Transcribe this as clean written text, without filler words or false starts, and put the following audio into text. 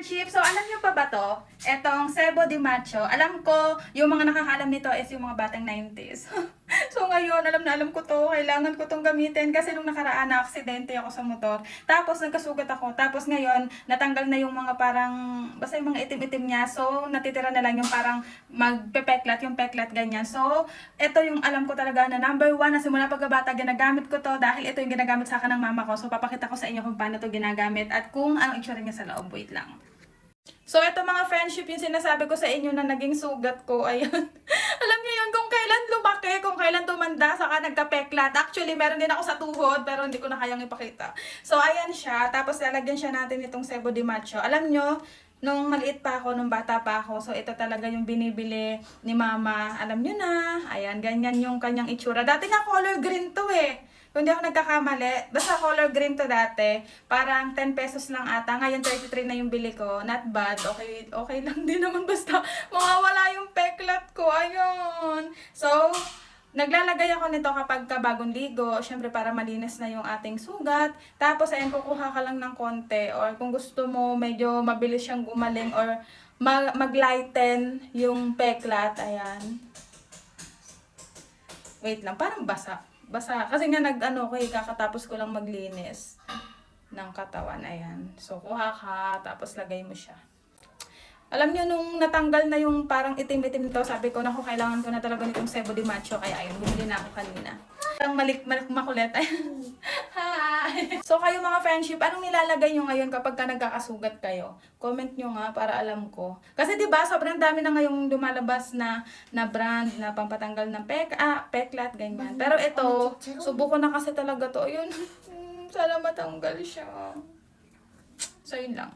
friendship, so alam niyo pa ba to? Etong Sebo de Macho. Alam ko, yung mga nakakaalam nito is yung mga batang 90s. So ngayon, alam na alam ko to. Kailangan ko tong gamitin kasi nung nakaraan na aksidente ako sa motor. Tapos nagkasugat ako. Tapos ngayon, natanggal na yung mga parang, basta yung mga itim-itim niya. So natitira na lang yung parang magpepeklat, yung peklat ganyan. So, ito yung alam ko talaga na number 1 na simula pagkabata, ginagamit ko to dahil ito yung ginagamit sa akin ng mama ko. So papakita ko sa inyo kung paano to ginagamit at kung anong itsura niya sa loob. Wait lang. So, ito mga friendship, yung sinasabi ko sa inyo na naging sugat ko, ayan. Alam niyo yun, kung kailan lumaki, kung kailan tumanda, saka nagkapeklat. Actually, meron din ako sa tuhod, pero hindi ko na kayang ipakita. So, ayan siya. Tapos, lalagyan siya natin itong Sebo de Macho. Alam niyo, nung maliit pa ako, nung bata pa ako, so ito talaga yung binibili ni mama. Alam niyo na, ayan, ganyan yung kanyang itsura. Dati nga color green to eh. Kung hindi ako nagkakamali, basta color green to dati. Parang 10 pesos lang ata. Ngayon 33 na yung bili ko. Not bad. Okay, okay lang din naman. Basta mawawala yung peklat ko. Ayun. So, naglalagay ako nito kapag bagong ligo. Siyempre para malinis na yung ating sugat. Tapos ayan, kukuha ka lang ng konti. Or kung gusto mo medyo mabilis siyang gumaling or mag-lighten yung peklat. Ayan. Wait lang, parang basa. Basa. Kasi nga kakatapos ko lang maglinis ng katawan. Ayan. So, kuha ka, tapos lagay mo siya. Alam nyo, nung natanggal na yung parang itim-itim nito, sabi ko, naku, kailangan ko na talaga nitong Sebo de Macho. Kaya ayun, bumili na ako kanina. Parang makulit. Hi! So, kayo mga friendship, anong nilalagay nyo ngayon kapag ka nagkakasugat kayo? Comment nyo nga para alam ko. Kasi diba, sobrang dami na ngayong lumalabas na brand na pampatanggal ng peklat, ganyan. Pero ito, subuko na kasi talaga to. Ayun, sana matanggal siya. So, yun lang.